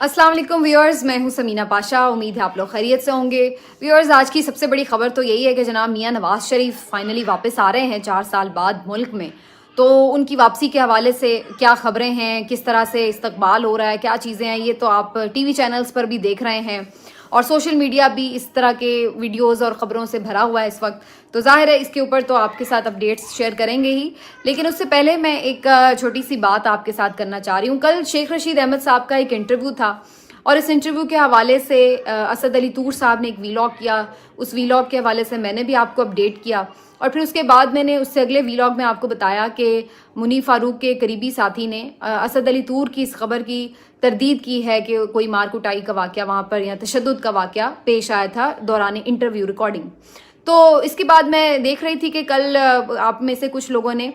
अस्सलाम वालेकुम व्यूअर्स, मैं हूं समीना पाशा। उम्मीद है आप लोग खैरियत से होंगे। व्यूअर्स, आज की सबसे बड़ी खबर तो यही है कि जनाब मियां नवाज शरीफ फाइनली वापस आ रहे हैं 4 साल बाद मुल्क में। तो उनकी वापसी के हवाले से क्या खबरें हैं, किस तरह से इस्तकबाल हो रहा है, क्या चीज़ें हैं, ये तो आप टीवी चैनल्स पर भी देख रहे हैं और सोशल मीडिया भी इस तरह के वीडियोस और ख़बरों से भरा हुआ है इस वक्त। तो ज़ाहिर है इसके ऊपर तो आपके साथ अपडेट्स शेयर करेंगे ही, लेकिन उससे पहले मैं एक छोटी सी बात आपके साथ करना चाह रही हूँ। कल शेख रशीद अहमद साहब का एक इंटरव्यू था और इस इंटरव्यू के हवाले से असद अली तूर साहब ने एक वीलॉग किया। उस वीलॉग के हवाले से मैंने भी आपको अपडेट किया और फिर उसके बाद मैंने उससे अगले वीलॉग में आपको बताया कि मुनीर फारूक के करीबी साथी ने असद अली तूर की इस खबर की तरदीद की है कि कोई मार कुटाई का वाक़या वहाँ पर या तशद्दुद का वाक़या पेश आया था दौरान इंटरव्यू रिकॉर्डिंग। तो इसके बाद मैं देख रही थी कि कल आप में से कुछ लोगों ने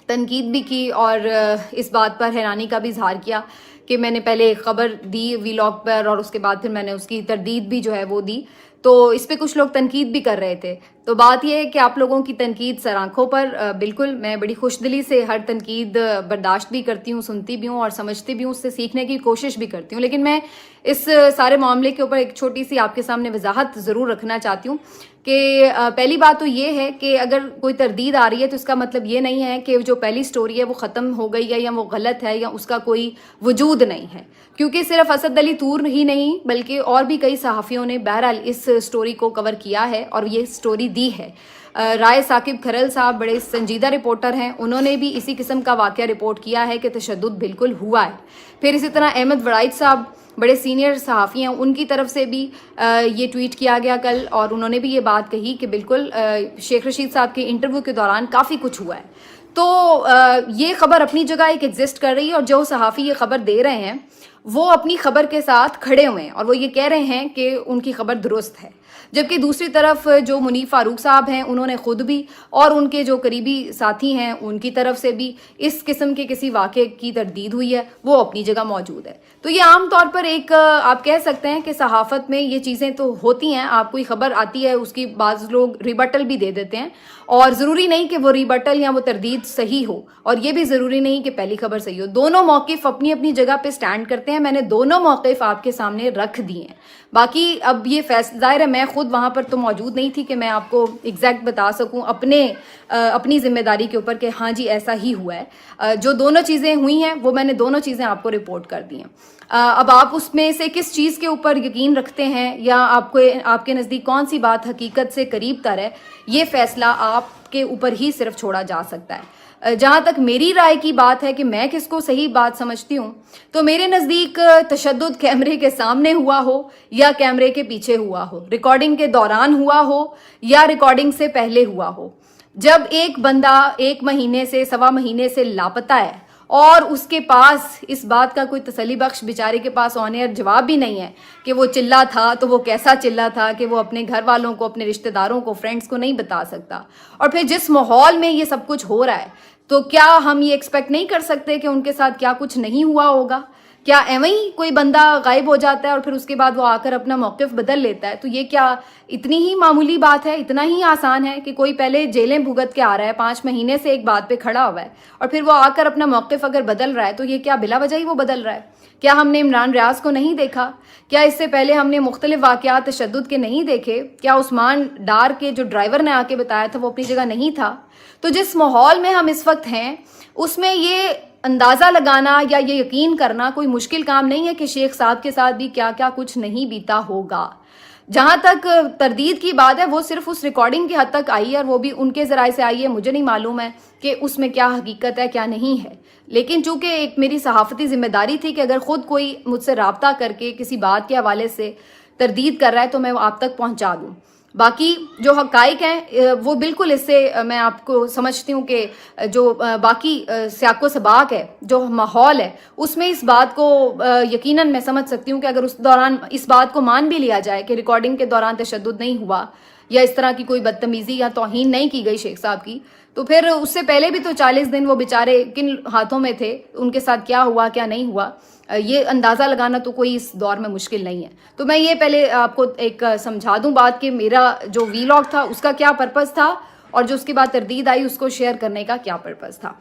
तनकीद भी की और इस बात पर हैरानी का भी इजहार किया कि मैंने पहले एक खबर दी वीलॉग पर और उसके बाद फिर मैंने उसकी तरदीद भी जो है वो दी। तो इस पे कुछ लोग तनकीद भी कर रहे थे। तो बात यह है कि आप लोगों की तनकीद सर आँखों पर, बिल्कुल मैं बड़ी खुशदिली से हर तनकीद बर्दाश्त भी करती हूँ, सुनती भी हूँ और समझती भी हूँ, उससे सीखने की कोशिश भी करती हूँ। लेकिन मैं इस सारे मामले के ऊपर एक छोटी सी आपके सामने वजाहत ज़रूर रखना चाहती हूँ कि पहली बात तो ये है कि अगर कोई तरदीद आ रही है तो इसका मतलब ये नहीं है कि जो पहली स्टोरी है वो ख़त्म हो गई है या वो गलत है या उसका कोई वजूद नहीं है, क्योंकि सिर्फ असद अली तूर ही नहीं बल्कि और भी कई सहाफ़ियों ने बहरहाल इस स्टोरी को कवर किया है और ये स्टोरी दी है। राय साकिब खरल साहब बड़े संजीदा रिपोर्टर हैं, उन्होंने भी इसी किस्म का वाक़या रिपोर्ट किया है कि तशद्दुद बिल्कुल हुआ है। फिर इसी तरह अहमद वड़ाइद साहब बड़े सीनियर सहाफ़ी हैं, उनकी तरफ से भी ये ट्वीट किया गया कल और उन्होंने भी ये बात कही कि बिल्कुल शेख रशीद साहब के इंटरव्यू के दौरान काफ़ी कुछ हुआ है। तो ये खबर अपनी जगह एक एग्जिस्ट कर रही है और जो सहाफ़ी ये खबर दे रहे हैं वो अपनी खबर के साथ खड़े हुए हैं और वो ये कह रहे हैं कि उनकी खबर दुरुस्त है। जबकि दूसरी तरफ जो मुनीर फारूक साहब हैं उन्होंने खुद भी और उनके जो करीबी साथी हैं उनकी तरफ से भी इस किस्म के किसी वाक़े की तरदीद हुई है, वो अपनी जगह मौजूद है। तो ये आम तौर पर एक आप कह सकते हैं कि सहाफ़त में ये चीज़ें तो होती हैं, आप कोई खबर आती है उसकी बाज़ लोग रिबटल भी दे देते हैं और ज़रूरी नहीं कि वो रिबटल या वो तरदीद सही हो और ये भी ज़रूरी नहीं कि पहली खबर सही हो। दोनों मौक़िफ़ अपनी अपनी जगह पे स्टैंड करते हैं। मैंने दोनों मौक़िफ़ आपके सामने रख दिए हैं। बाकी अब ये फैसला, ज़ाहिर है मैं खुद वहाँ पर तो मौजूद नहीं थी कि मैं आपको एग्जैक्ट बता सकूँ अपनी ज़िम्मेदारी के ऊपर कि हाँ जी ऐसा ही हुआ है। जो दोनों चीज़ें हुई हैं वो मैंने दोनों चीज़ें आपको रिपोर्ट कर दी हैं। अब आप उसमें से किस चीज़ के ऊपर यकीन रखते हैं या आपके नज़दीक कौन सी बात हकीकत से करीब तर है, ये फ़ैसला आपके ऊपर ही सिर्फ छोड़ा जा सकता है। जहाँ तक मेरी राय की बात है कि मैं किसको सही बात समझती हूँ, तो मेरे नज़दीक तशद्दुद कैमरे के सामने हुआ हो या कैमरे के पीछे हुआ हो, रिकॉर्डिंग के दौरान हुआ हो या रिकॉर्डिंग से पहले हुआ हो, जब एक बंदा 1 महीने से सवा महीने से लापता है और उसके पास इस बात का कोई तसल्ली बख्श बेचारे के पास ऑन एयर जवाब भी नहीं है कि वो चिल्ला था तो वो कैसा चिल्ला था, कि वो अपने घर वालों को, अपने रिश्तेदारों को, फ्रेंड्स को नहीं बता सकता, और फिर जिस माहौल में ये सब कुछ हो रहा है, तो क्या हम ये एक्सपेक्ट नहीं कर सकते कि उनके साथ क्या कुछ नहीं हुआ होगा? क्या एवं ही कोई बंदा गायब हो जाता है और फिर उसके बाद वो आकर अपना मौक़िफ़ बदल लेता है? तो ये क्या इतनी ही मामूली बात है, इतना ही आसान है कि कोई पहले जेलें भुगत के आ रहा है, 5 महीने से एक बात पे खड़ा हुआ है और फिर वो आकर अपना मौक़िफ़ अगर बदल रहा है तो ये क्या बिला वजह ही वो बदल रहा है? क्या हमने इमरान रियाज को नहीं देखा? क्या इससे पहले हमने मुख्तलिफ वाक़यात तशद्दुद के नहीं देखे? क्या उस्मान डार के जो ड्राइवर ने आके बताया था वो अपनी जगह नहीं था? तो जिस माहौल में हम इस वक्त हैं उसमें ये अंदाज़ा लगाना या ये यकीन करना कोई मुश्किल काम नहीं है कि शेख साहब के साथ भी क्या क्या कुछ नहीं बीता होगा। जहाँ तक तरदीद की बात है वो सिर्फ उस रिकॉर्डिंग की हद तक आई है और वो भी उनके ज़राए से आई है, मुझे नहीं मालूम है कि उसमें क्या हकीकत है क्या नहीं है। लेकिन चूँकि एक मेरी सहाफ़ती ज़िम्मेदारी थी कि अगर ख़ुद कोई मुझसे रब्ता करके किसी बात के हवाले से तरदीद कर रहा है तो मैं आप तक पहुँचा दूँ। बाकी जो हक़ाइक़ हैं वो बिल्कुल इससे मैं आपको समझती हूँ कि जो बाकी सियाक़ो सबाक़ है, जो माहौल है, उसमें इस बात को यकीनन मैं समझ सकती हूँ कि अगर उस दौरान इस बात को मान भी लिया जाए कि रिकॉर्डिंग के दौरान तशद्दुद नहीं हुआ या इस तरह की कोई बदतमीज़ी या तौहीन नहीं की गई शेख साहब की, तो फिर उससे पहले भी तो 40 दिन वो बेचारे किन हाथों में थे, उनके साथ क्या हुआ क्या नहीं हुआ, ये अंदाज़ा लगाना तो कोई इस दौर में मुश्किल नहीं है। तो मैं ये पहले आपको एक समझा दूं बात कि मेरा जो वीलॉग था उसका क्या पर्पज़ था और जो उसके बाद तरदीद आई उसको शेयर करने का क्या पर्पज़ था।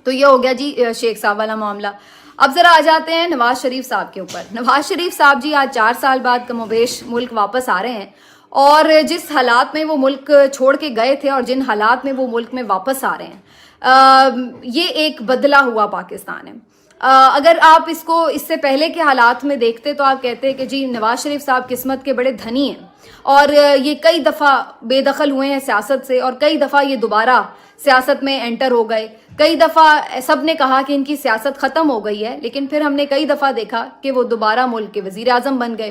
तो ये हो गया जी शेख साहब वाला मामला। अब जरा आ जाते हैं नवाज शरीफ साहब के ऊपर। नवाज शरीफ साहब जी आज 4 साल बाद कमोबेश मुल्क वापस आ रहे हैं और जिस हालात में वो मुल्क छोड़ के गए थे और जिन हालात में वो मुल्क में वापस आ रहे हैं, ये एक बदला हुआ पाकिस्तान है। अगर आप इसको इससे पहले के हालात में देखते तो आप कहते कि जी नवाज शरीफ साहब किस्मत के बड़े धनी हैं और ये कई दफ़ा बेदखल हुए हैं सियासत से और कई दफ़ा ये दोबारा सियासत में एंटर हो गए। कई दफ़ा सब ने कहा कि इनकी सियासत ख़त्म हो गई है, लेकिन फिर हमने कई दफ़ा देखा कि वो दोबारा मुल्क के वज़ीर आज़म बन गए।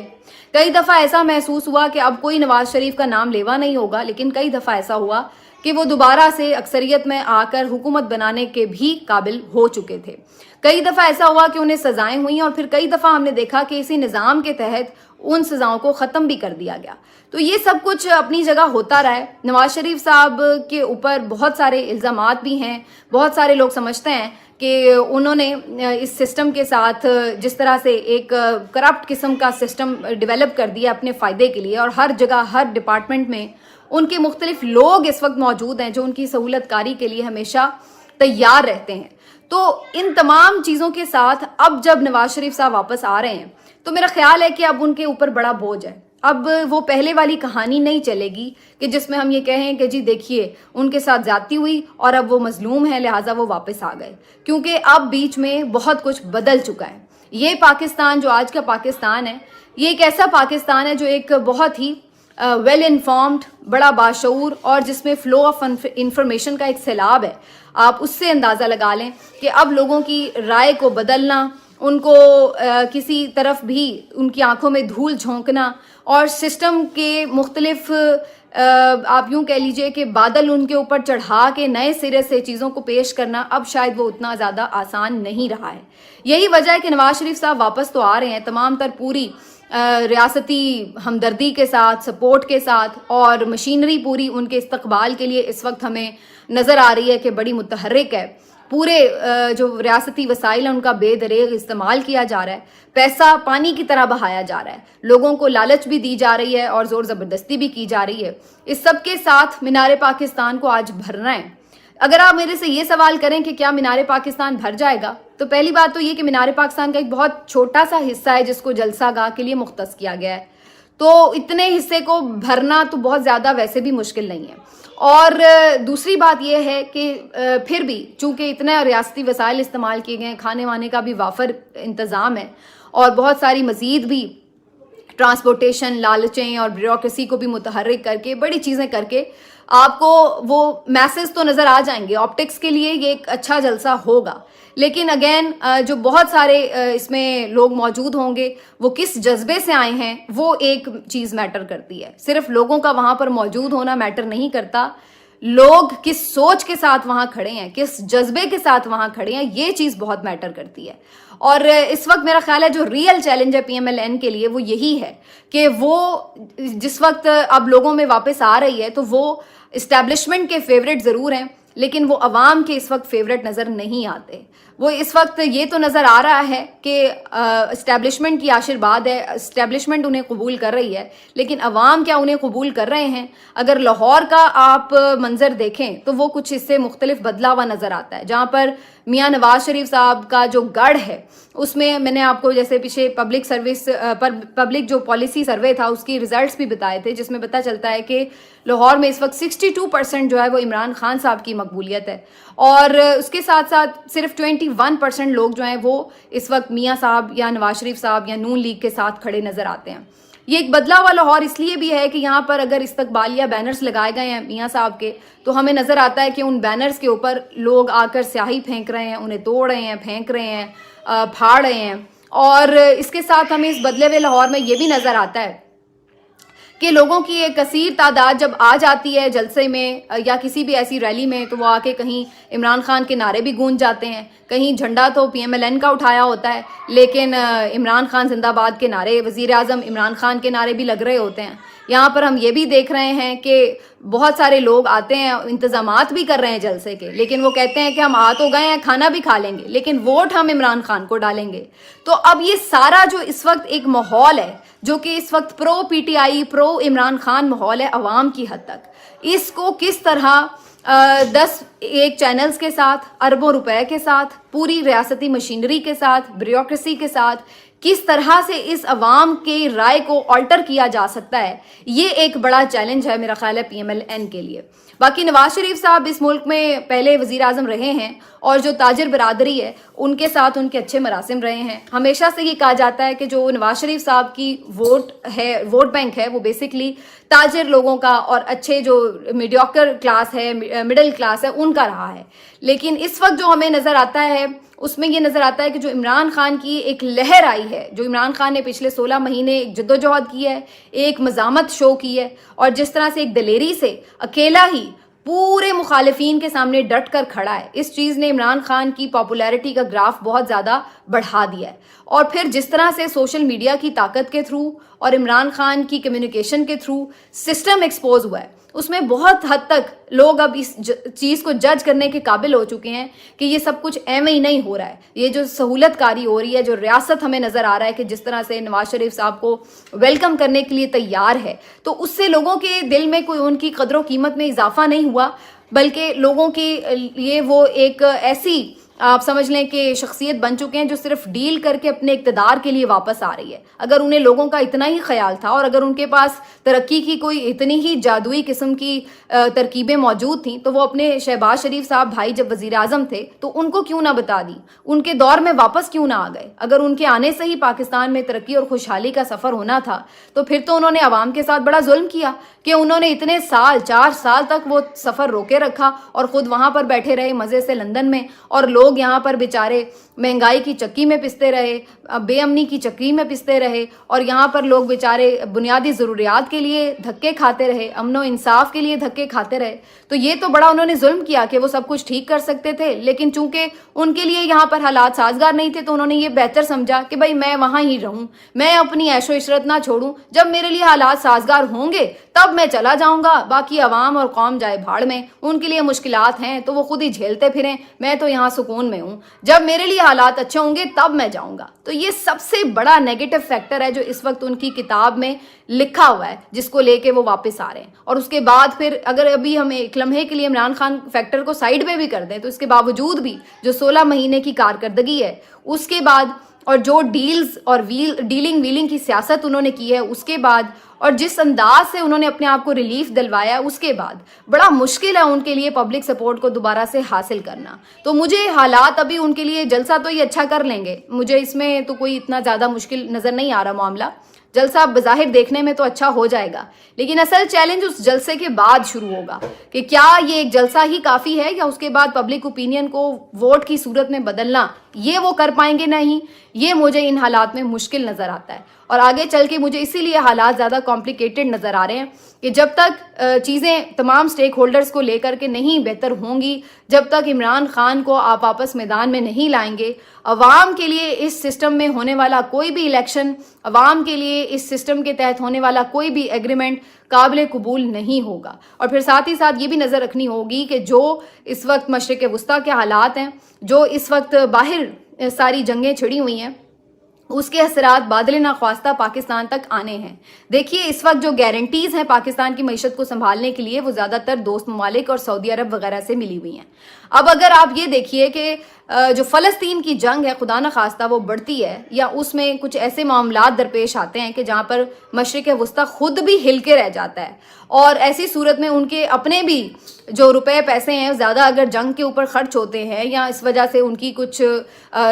कई दफ़ा ऐसा महसूस हुआ कि अब कोई नवाज शरीफ का नाम लेवा नहीं होगा, लेकिन कई दफ़ा ऐसा हुआ कि वो दोबारा से अक्सरियत में आकर हुकूमत बनाने के भी काबिल हो चुके थे। कई दफ़ा ऐसा हुआ कि उन्हें सजाएं हुई और फिर कई दफ़ा हमने देखा कि इसी निज़ाम के तहत उन सजाओं को ख़त्म भी कर दिया गया। तो ये सब कुछ अपनी जगह होता रहा है। नवाज शरीफ साहब के ऊपर बहुत सारे इल्ज़ामात भी हैं। बहुत सारे लोग समझते हैं कि उन्होंने इस सिस्टम के साथ जिस तरह से एक करप्ट किस्म का सिस्टम डेवलप कर दिया अपने फ़ायदे के लिए, और हर जगह हर डिपार्टमेंट में उनके मुख्तलिफ लोग इस वक्त मौजूद हैं जो उनकी सहूलतकारी के लिए हमेशा तैयार रहते हैं। तो इन तमाम चीज़ों के साथ अब जब नवाज शरीफ साहब वापस आ रहे हैं तो मेरा ख्याल है कि अब उनके ऊपर बड़ा बोझ है। अब वो पहले वाली कहानी नहीं चलेगी कि जिसमें हम ये कहें कि जी देखिए उनके साथ ज्यादती हुई और अब वो मजलूम है लिहाजा वो वापस आ गए, क्योंकि अब बीच में बहुत कुछ बदल चुका है। ये पाकिस्तान जो आज का पाकिस्तान है, ये एक ऐसा पाकिस्तान है जो एक बहुत ही वेल इन्फॉर्म्ड, बड़ा बाशऊर और जिसमें फ्लो ऑफ इंफॉर्मेशन का एक सैलाब है। आप उससे अंदाज़ा लगा लें कि अब लोगों की राय को बदलना, उनको किसी तरफ भी उनकी आंखों में धूल झोंकना और सिस्टम के मुख्तलिफ आप यूं कह लीजिए कि बादल उनके ऊपर चढ़ा के नए सिरे से चीज़ों को पेश करना अब शायद वो उतना ज़्यादा आसान नहीं रहा है। यही वजह है कि नवाज शरीफ साहब वापस तो आ रहे हैं तमाम तर पूरी रियासती हमदर्दी के साथ, सपोर्ट के साथ, और मशीनरी पूरी उनके इस्तकबाल के लिए इस वक्त हमें नज़र आ रही है कि बड़ी मुतहर्रिक है। पूरे जो रियासती वसाइल है उनका बेदरेग इस्तेमाल किया जा रहा है, पैसा पानी की तरह बहाया जा रहा है, लोगों को लालच भी दी जा रही है और ज़ोर ज़बरदस्ती भी की जा रही है। इस सब के साथ मीनार पाकिस्तान को आज भरना है। अगर आप मेरे से ये सवाल करें कि क्या मीनार पाकिस्तान भर जाएगा, तो पहली बात तो ये कि मीनार पाकिस्तान का एक बहुत छोटा सा हिस्सा है जिसको जलसा गाह के लिए मुख्तस किया गया है, तो इतने हिस्से को भरना तो बहुत ज़्यादा वैसे भी मुश्किल नहीं है। और दूसरी बात यह है कि फिर भी चूंकि इतने रियासती वसाइल इस्तेमाल किए गए, खाने वाने का भी वाफर इंतज़ाम है और बहुत सारी मज़ीद भी ट्रांसपोर्टेशन लालचें और ब्यूरोक्रेसी को भी मुतहर्रिक करके बड़ी चीज़ें करके आपको वो मैसेज तो नज़र आ जाएंगे। ऑप्टिक्स के लिए ये एक अच्छा जलसा होगा, लेकिन अगेन जो बहुत सारे इसमें लोग मौजूद होंगे वो किस जज्बे से आए हैं वो एक चीज़ मैटर करती है। सिर्फ लोगों का वहाँ पर मौजूद होना मैटर नहीं करता, लोग किस सोच के साथ वहाँ खड़े हैं, किस जज्बे के साथ वहाँ खड़े हैं, ये चीज़ बहुत मैटर करती है। और इस वक्त मेरा ख्याल है जो रियल चैलेंज है PMLN के लिए वो यही है कि वो जिस वक्त अब लोगों में वापस आ रही है तो वो इस्टेब्लिशमेंट के फेवरेट ज़रूर हैं, लेकिन वो अवाम के इस वक्त फेवरेट नज़र नहीं आते। वो इस वक्त ये तो नज़र आ रहा है कि इस्टेब्लिशमेंट की आशीर्वाद है, इस्टेब्लिशमेंट उन्हें कबूल कर रही है, लेकिन अवाम क्या उन्हें कबूल कर रहे हैं? अगर लाहौर का आप मंजर देखें तो वो कुछ इससे मुख्तलिफ बदला हुआ नज़र आता है। जहाँ पर मियाँ नवाज शरीफ साहब का जो गढ़ है उसमें मैंने आपको जैसे पीछे पब्लिक जो पॉलिसी सर्वे था उसकी रिजल्ट्स भी बताए थे, जिसमें पता चलता है कि लाहौर में इस वक्त 62% जो है वो इमरान खान साहब की मकबूलियत है, और उसके साथ साथ सिर्फ 21% लोग जो हैं वो इस वक्त मियाँ साहब या नवाज शरीफ साहब या नून लीग के साथ खड़े नज़र आते हैं। ये एक बदला हुआ लाहौर इसलिए भी है कि यहाँ पर अगर इस्तकबालिया बैनर्स लगाए गए हैं मियाँ साहब के, तो हमें नज़र आता है कि उन बैनर्स के ऊपर लोग आकर स्याही फेंक रहे हैं, उन्हें तोड़ रहे हैं, फेंक रहे हैं, फाड़ रहे हैं। और इसके साथ हमें इस बदले हुए लाहौर में ये भी नज़र आता है कि लोगों की एक कसीर तादाद जब आ जाती है जलसे में या किसी भी ऐसी रैली में, तो वो आके कहीं इमरान खान के नारे भी गूंज जाते हैं, कहीं झंडा तो PMLN का उठाया होता है लेकिन इमरान खान जिंदाबाद के नारे, वज़ीर आज़म इमरान खान के नारे भी लग रहे होते हैं। यहाँ पर हम ये भी देख रहे हैं कि बहुत सारे लोग आते हैं, इंतजामात भी कर रहे हैं जलसे के, लेकिन वो कहते हैं कि हम आ तो गए हैं, खाना भी खा लेंगे, लेकिन वोट हम इमरान खान को डालेंगे। तो अब ये सारा जो इस वक्त एक माहौल है जो कि इस वक्त pro PTI pro Imran Khan माहौल है अवाम की हद तक, इसको किस तरह 10 एक चैनल्स के साथ, अरबों रुपए के साथ, पूरी रियासती मशीनरी के साथ, ब्यूरोक्रेसी के साथ किस तरह से इस अवाम के राय को ऑल्टर किया जा सकता है, ये एक बड़ा चैलेंज है मेरा ख्याल है PMLN के लिए। बाकी नवाज शरीफ साहब इस मुल्क में पहले वज़ीर आज़म रहे हैं और जो ताजिर बरादरी है उनके साथ उनके अच्छे मरासिम रहे हैं। हमेशा से ये कहा जाता है कि जो नवाज शरीफ साहब की वोट बैंक है वो बेसिकली ताजिर लोगों का और अच्छे जो मीडियोकर क्लास है, मिडिल क्लास है, उनका रहा है। लेकिन इस वक्त जो हमें नज़र आता है उसमें ये नज़र आता है कि जो इमरान खान की एक लहर आई है, जो इमरान खान ने पिछले 16 महीने एक जद्दोजहद की है, एक मज़ामत शो की है और जिस तरह से एक दलेरी से अकेला ही पूरे मुखालिफिन के सामने डट कर खड़ा है, इस चीज़ ने इमरान खान की पॉपुलैरिटी का ग्राफ बहुत ज़्यादा बढ़ा दिया है। और फिर जिस तरह से सोशल मीडिया की ताकत के थ्रू और इमरान खान की कम्युनिकेशन के थ्रू सिस्टम एक्सपोज हुआ है, उसमें बहुत हद तक लोग अब इस चीज़ को जज करने के काबिल हो चुके हैं कि ये सब कुछ एवं ही नहीं हो रहा है। ये जो सहूलतकारी हो रही है, जो रियासत हमें नज़र आ रहा है कि जिस तरह से नवाज शरीफ साहब को वेलकम करने के लिए तैयार है, तो उससे लोगों के दिल में कोई उनकी कदर कीमत में इजाफा नहीं हुआ, बल्कि लोगों के लिए वो एक ऐसी आप समझ लें कि शख्सियत बन चुके हैं जो सिर्फ डील करके अपने इक़्तिदार के लिए वापस आ रही है। अगर उन्हें लोगों का इतना ही ख्याल था और अगर उनके पास तरक्की की कोई इतनी ही जादुई किस्म की तरकीबें मौजूद थीं तो वो अपने शहबाज शरीफ साहब भाई जब वज़ीर आज़म थे तो उनको क्यों ना बता दी, उनके दौर में वापस क्यों ना आ गए। अगर उनके आने से ही पाकिस्तान में तरक्की और खुशहाली का सफ़र होना था तो फिर तो उन्होंने आवाम के साथ बड़ा जुल्म किया कि उन्होंने इतने साल 4 साल तक वो सफ़र रोके रखा और ख़ुद वहाँ पर बैठे रहे मज़े से लंदन में, और लोग यहाँ पर बेचारे महंगाई की चक्की में पिसते रहे, बेअमनी की चक्की में पिसते रहे, और यहाँ पर लोग बेचारे बुनियादी ज़रूरियात के लिए धक्के खाते रहे, अमनो इंसाफ के लिए धक्के खाते रहे। तो ये तो बड़ा उन्होंने जुल्म किया कि वो सब कुछ ठीक कर सकते थे, लेकिन चूंकि उनके लिए यहाँ पर हालात साजगार नहीं थे तो उन्होंने ये बेहतर समझा कि भाई मैं वहाँ ही रहूँ, मैं अपनी ऐशो इशरत ना छोड़ूँ, जब मेरे लिए हालात साजगार होंगे तब मैं चला जाऊँगा, बाकी अवाम और कौम जाए भाड़ में, उनके लिए मुश्किलात हैं तो वो खुद ही झेलते फिरें, मैं तो यहाँ सुकून में हूँ, जब मेरे लिए हालात अच्छे होंगे तब मैं जाऊँगा। तो ये सबसे बड़ा नेगेटिव फैक्टर है जो इस वक्त उनकी किताब में लिखा हुआ है, जिसको लेके वो वापस आ रहे हैं। और उसके बाद फिर अगर अभी हम एक लम्हे के लिए इमरान खान फैक्टर को साइड में भी कर दें तो इसके बावजूद भी जो 16 महीने की कारकर्दगी है उसके बाद, और जो डील्स और डीलिंग वीलिंग की सियासत उन्होंने की है उसके बाद, और जिस अंदाज से उन्होंने अपने आप को रिलीफ दिलवाया उसके बाद, बड़ा मुश्किल है उनके लिए पब्लिक सपोर्ट को दोबारा से हासिल करना। तो मुझे हालात अभी उनके लिए जलसा तो ये अच्छा कर लेंगे, मुझे इसमें तो कोई इतना ज़्यादा मुश्किल नज़र नहीं आ रहा मामला। जलसा बज़ाहिर देखने में तो अच्छा हो जाएगा, लेकिन असल चैलेंज उस जलसे के बाद शुरू होगा कि क्या ये एक जलसा ही काफ़ी है या उसके बाद पब्लिक ओपिनियन को वोट की सूरत में बदलना ये वो कर पाएंगे नहीं। ये मुझे इन हालात में मुश्किल नज़र आता है और आगे चल के मुझे इसीलिए हालात ज़्यादा कॉम्प्लिकेटेड नज़र आ रहे हैं कि जब तक चीज़ें तमाम स्टेक होल्डर्स को लेकर के नहीं बेहतर होंगी, जब तक इमरान खान को आप वापस मैदान में नहीं लाएंगे, अवाम के लिए इस सिस्टम में होने वाला कोई भी इलेक्शन, अवाम के लिए इस सिस्टम के तहत होने वाला कोई भी एग्रीमेंट काबिल कबूल नहीं होगा। और फिर साथ ही साथ ये भी नज़र रखनी होगी कि जो इस वक्त मशरिक़ वस्ता के हालात हैं, जो इस वक्त बाहर सारी जंगें छिड़ी हुई हैं, उसके असरात बादल नाख्वास्ता पाकिस्तान तक आने हैं। देखिए इस वक्त जो गारंटीज़ हैं पाकिस्तान की मईशत को संभालने के लिए वो ज़्यादातर दोस्त ममालिक और सऊदी अरब वगैरह से मिली हुई हैं। अब अगर आप ये देखिए कि जो फ़लस्तीन की जंग है खुदा न खास्ता वो बढ़ती है या उसमें कुछ ऐसे मामलात दरपेश आते हैं कि जहाँ पर मशरिक़ वस्ता खुद भी हिल के रह जाता है, और ऐसी सूरत में उनके अपने भी जो रुपए पैसे हैं ज़्यादा अगर जंग के ऊपर खर्च होते हैं या इस वजह से उनकी कुछ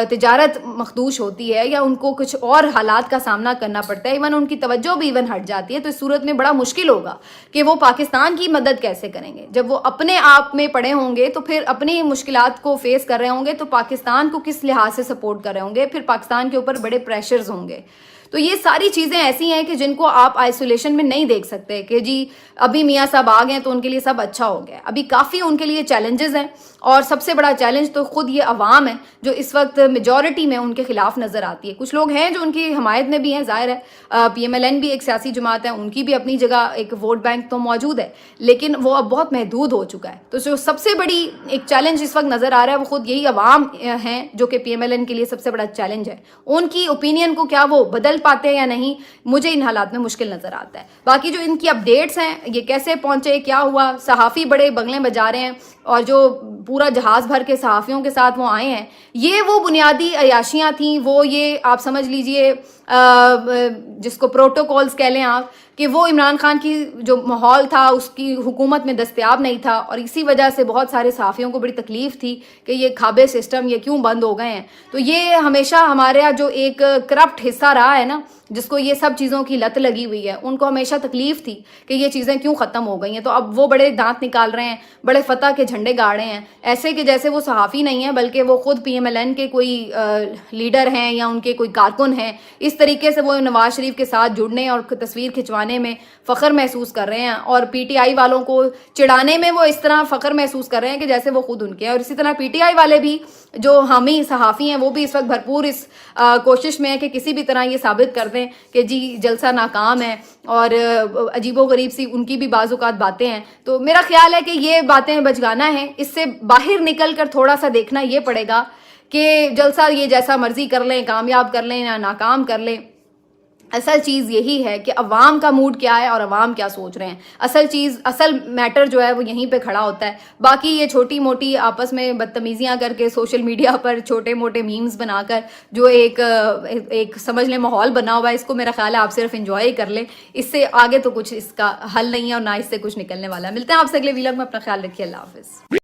तिजारत मखदूश होती है या उनको कुछ और हालात का सामना करना पड़ता है, इवन उनकी तवज्जो भी इवन हट जाती है, तो इस सूरत में बड़ा मुश्किल होगा कि वो पाकिस्तान की मदद कैसे करेंगे। जब वो अपने आप में पड़े होंगे तो फिर अपनी मुश्किलात को फेस कर रहे होंगे तो पाकिस्तान को किस लिहाज से सपोर्ट कर रहे होंगे, फिर पाकिस्तान के ऊपर बड़े प्रेशर्स होंगे। तो ये सारी चीज़ें ऐसी हैं कि जिनको आप आइसोलेशन में नहीं देख सकते कि जी अभी मियाँ साहब आ गए तो उनके लिए सब अच्छा हो गया। अभी काफ़ी उनके लिए चैलेंजेस हैं और सबसे बड़ा चैलेंज तो खुद ये अवाम है जो इस वक्त मेजॉरिटी में उनके खिलाफ नज़र आती है। कुछ लोग हैं जो उनकी हमायत में भी हैं, ज़ाहिर है PMLN भी एक सियासी जमात है, उनकी भी अपनी जगह एक वोट बैंक तो मौजूद है, लेकिन वो अब बहुत महदूद हो चुका है। तो जो सबसे बड़ी एक चैलेंज इस वक्त नज़र आ रहा है वो खुद यही अवाम हैं जो कि PMLN के लिए सबसे बड़ा चैलेंज है। उनकी ओपिनियन को क्या वो बदल بدل پاتے ہیں یا نہیں, مجھے ان حالات میں مشکل نظر آتا ہے. باقی جو ان کی اپڈیٹس ہیں, یہ کیسے پہنچے, کیا ہوا, صحافی بڑے بنگلے بجا رہے ہیں اور جو پورا جہاز بھر کے صحافیوں کے ساتھ وہ آئے ہیں, یہ وہ بنیادی عیاشیاں تھیں, وہ یہ آپ سمجھ لیجئے جس کو پروٹوکولز کہہ لیں آپ, کہ وہ عمران خان کی جو ماحول تھا اس کی حکومت میں دستیاب نہیں تھا, اور اسی وجہ سے بہت سارے صحافیوں کو بڑی تکلیف تھی کہ یہ کھابے سسٹم یہ کیوں بند ہو گئے ہیں. تو یہ ہمیشہ ہمارے یہاں جو ایک کرپٹ حصہ رہا ہے نا, جس کو یہ سب چیزوں کی لت لگی ہوئی ہے, ان کو ہمیشہ تکلیف تھی کہ یہ چیزیں کیوں ختم ہو گئی ہیں. تو اب وہ بڑے دانت نکال رہے ہیں, بڑے فتح کے جھنڈے گاڑ رہے ہیں, ایسے کہ جیسے وہ صحافی نہیں ہیں بلکہ وہ خود PMLN کے کوئی لیڈر ہیں یا ان کے کوئی کارکن ہیں. اس طریقے سے وہ نواز شریف کے ساتھ جڑنے اور تصویر کھنچوانے میں فخر محسوس کر رہے ہیں, اور PTI والوں کو چڑھانے میں وہ اس طرح فخر محسوس کر رہے ہیں کہ جیسے وہ خود ان کے ہیں. اور اسی طرح PTI والے بھی جو حامی صحافی ہیں وہ بھی اس وقت بھرپور اس کوشش میں ہے کہ کسی بھی طرح یہ ثابت کر دیں کہ جی جلسہ ناکام ہے, اور عجیب و غریب سی ان کی بھی بعض اوقات باتیں ہیں. تو میرا خیال ہے کہ یہ باتیں بچگانا ہیں, اس سے باہر نکل کر تھوڑا سا دیکھنا یہ پڑے گا کہ جلسہ یہ جیسا مرضی کر لیں, کامیاب کر لیں یا ناکام کر لیں. اصل چیز یہی ہے کہ عوام کا موڈ کیا ہے اور عوام کیا سوچ رہے ہیں. اصل میٹر جو ہے وہ یہیں پہ کھڑا ہوتا ہے. باقی یہ چھوٹی موٹی آپس میں بدتمیزیاں کر کے سوشل میڈیا پر چھوٹے موٹے میمز بنا کر جو ایک سمجھ لیں ماحول بنا ہوا ہے, اس کو میرا خیال ہے آپ صرف انجوائے کر لیں. اس سے آگے تو کچھ اس کا حل نہیں ہے اور نہ اس سے کچھ نکلنے والا ہے. ملتے ہیں آپ سے اگلے ویلاگ میں, اپنا خیال رکھیے, اللہ حافظ.